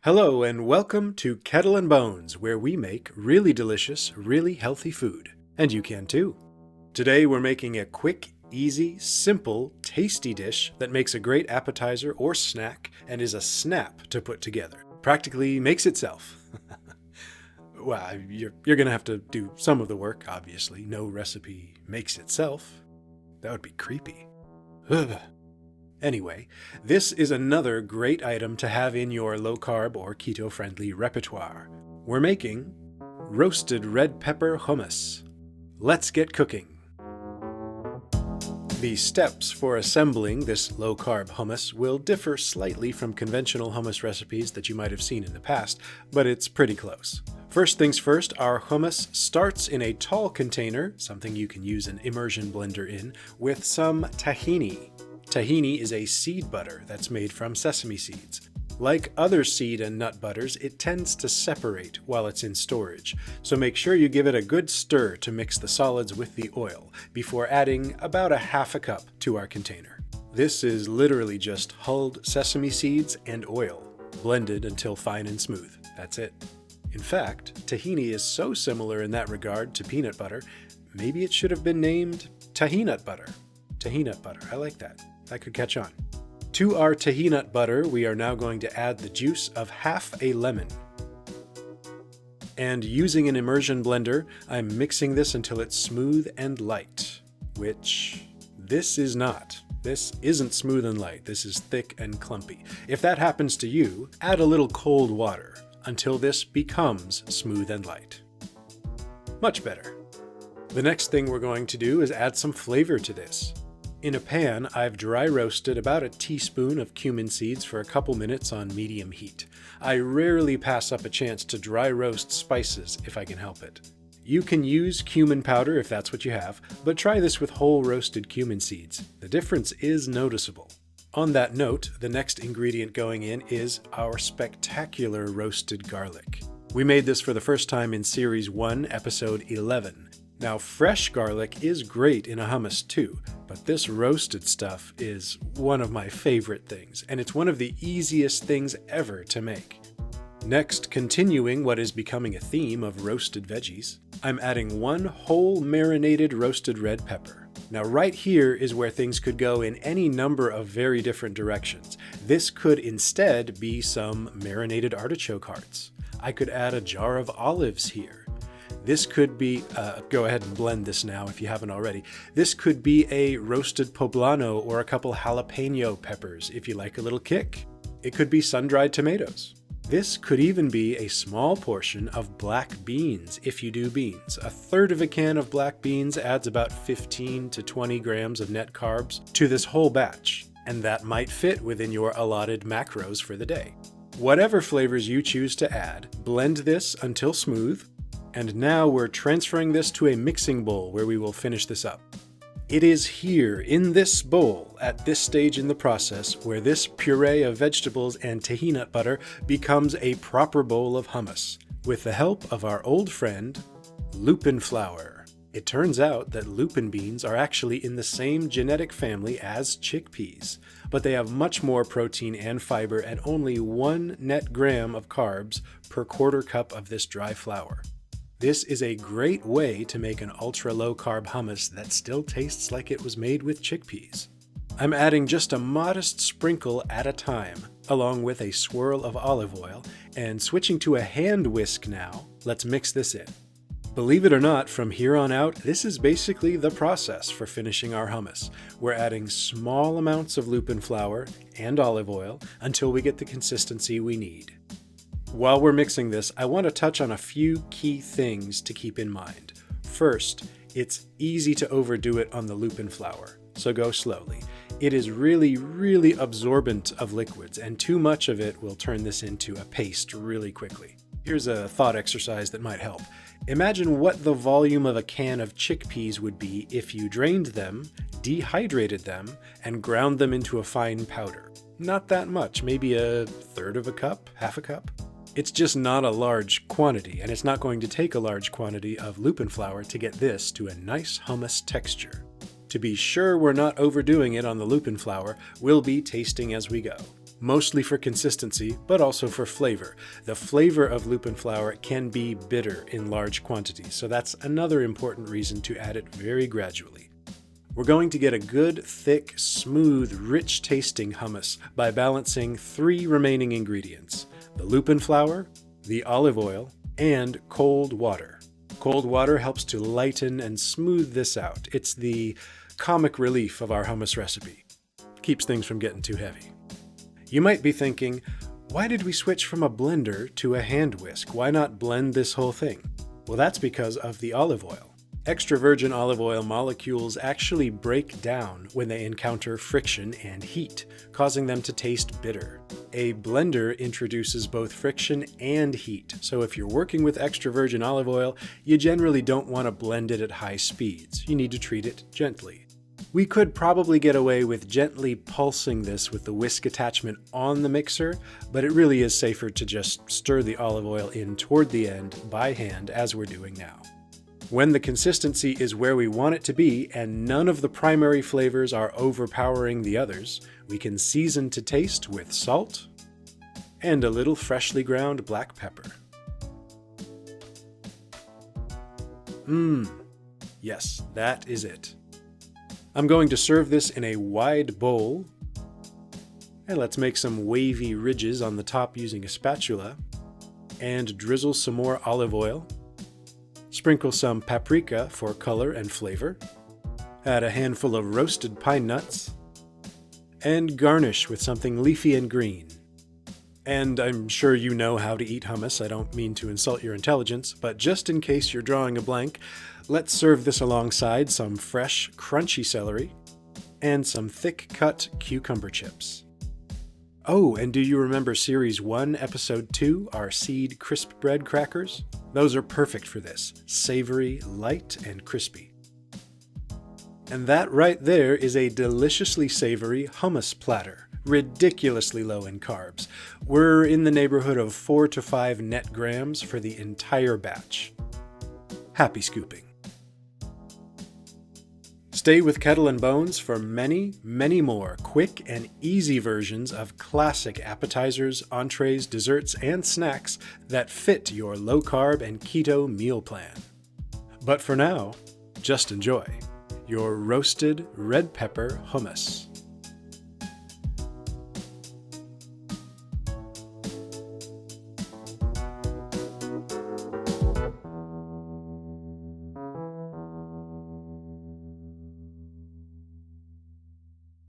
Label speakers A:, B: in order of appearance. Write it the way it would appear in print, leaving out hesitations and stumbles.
A: Hello and welcome to Kettle and Bones, where we make really delicious, really healthy food. And you can too. Today we're making a quick, easy, simple, tasty dish that makes a great appetizer or snack and is a snap to put together. Practically makes itself. Well, you're going to have to do some of the work, obviously. No recipe makes itself. That would be creepy. Ugh. Anyway, this is another great item to have in your low-carb or keto-friendly repertoire. We're making roasted red pepper hummus. Let's get cooking. The steps for assembling this low-carb hummus will differ slightly from conventional hummus recipes that you might have seen in the past, but it's pretty close. First things first, our hummus starts in a tall container, something you can use an immersion blender in, with some tahini. Tahini is a seed butter that's made from sesame seeds. Like other seed and nut butters, it tends to separate while it's in storage, so make sure you give it a good stir to mix the solids with the oil before adding about a half a cup to our container. This is literally just hulled sesame seeds and oil, blended until fine and smooth. That's it. In fact, tahini is so similar in that regard to peanut butter, maybe it should have been named tahinut butter. Tahinut butter, I like that. That could catch on. To our tahinut butter, we are now going to add the juice of half a lemon. And using an immersion blender, I'm mixing this until it's smooth and light, which this is not. This isn't smooth and light. This is thick and clumpy. If that happens to you, add a little cold water until this becomes smooth and light. Much better. The next thing we're going to do is add some flavor to this. In a pan, I've dry roasted about a teaspoon of cumin seeds for a couple minutes on medium heat. I rarely pass up a chance to dry roast spices if I can help it. You can use cumin powder if that's what you have, but try this with whole roasted cumin seeds. The difference is noticeable. On that note, the next ingredient going in is our spectacular roasted garlic. We made this for the first time in Series 1, Episode 11. Now, fresh garlic is great in a hummus too, but this roasted stuff is one of my favorite things, and it's one of the easiest things ever to make. Next, continuing what is becoming a theme of roasted veggies, I'm adding one whole marinated roasted red pepper. Now, right here is where things could go in any number of very different directions. This could instead be some marinated artichoke hearts. I could add a jar of olives here. This could be, go ahead and blend this now if you haven't already. This could be a roasted poblano or a couple jalapeno peppers if you like a little kick. It could be sun-dried tomatoes. This could even be a small portion of black beans if you do beans. A third of a can of black beans adds about 15 to 20 grams of net carbs to this whole batch, and that might fit within your allotted macros for the day. Whatever flavors you choose to add, blend this until smooth. And now we're transferring this to a mixing bowl where we will finish this up. It is here, in this bowl, at this stage in the process, where this puree of vegetables and tahinut butter becomes a proper bowl of hummus, with the help of our old friend, Lupin flour. It turns out that lupin beans are actually in the same genetic family as chickpeas, but they have much more protein and fiber and only 1 net gram of carbs per quarter cup of this dry flour. This is a great way to make an ultra-low-carb hummus that still tastes like it was made with chickpeas. I'm adding just a modest sprinkle at a time, along with a swirl of olive oil, and switching to a hand whisk now, let's mix this in. Believe it or not, from here on out, this is basically the process for finishing our hummus. We're adding small amounts of lupin flour and olive oil until we get the consistency we need. While we're mixing this, I want to touch on a few key things to keep in mind. First, it's easy to overdo it on the lupin flour, so go slowly. It is really absorbent of liquids, and too much of it will turn this into a paste really quickly. Here's a thought exercise that might help. Imagine what the volume of a can of chickpeas would be if you drained them, dehydrated them, and ground them into a fine powder. Not that much, maybe a third of a cup, half a cup. It's just not a large quantity, and it's not going to take a large quantity of lupin flour to get this to a nice hummus texture. To be sure we're not overdoing it on the lupin flour, we'll be tasting as we go. mostly for consistency, but also for flavor. The flavor of Lupin flour can be bitter in large quantities, so that's another important reason to add it very gradually. We're going to get a good, thick, smooth, rich-tasting hummus by balancing 3 remaining ingredients: the Lupin flour, the olive oil, and cold water. Cold water helps to lighten and smooth this out. It's the comic relief of our hummus recipe. Keeps things from getting too heavy. You might be thinking, why did we switch from a blender to a hand whisk? Why not blend this whole thing? Well, that's because of the olive oil. Extra virgin olive oil molecules actually break down when they encounter friction and heat, causing them to taste bitter. A blender introduces both friction and heat, so if you're working with extra virgin olive oil, you generally don't want to blend it at high speeds. You need to treat it gently. We could probably get away with gently pulsing this with the whisk attachment on the mixer, but it really is safer to just stir the olive oil in toward the end by hand as we're doing now. When the consistency is where we want it to be and none of the primary flavors are overpowering the others, we can season to taste with salt and a little freshly ground black pepper. Yes, that is it. I'm going to serve this in a wide bowl, and let's make some wavy ridges on the top using a spatula, and drizzle some more olive oil. Sprinkle some paprika for color and flavor, add a handful of roasted pine nuts, and garnish with something leafy and green. And I'm sure you know how to eat hummus. I don't mean to insult your intelligence, but just in case you're drawing a blank, let's serve this alongside some fresh, crunchy celery and some thick-cut cucumber chips. Oh, and do you remember Series 1, Episode 2, our seed crisp bread crackers? Those are perfect for this, savory, light, and crispy. And that right there is a deliciously savory hummus platter, ridiculously low in carbs. We're in the neighborhood of 4 to 5 net grams for the entire batch. Happy scooping. Stay with Kettle and Bones for many, many more quick and easy versions of classic appetizers, entrees, desserts, and snacks that fit your low-carb and keto meal plan. But for now, just enjoy your roasted red pepper hummus.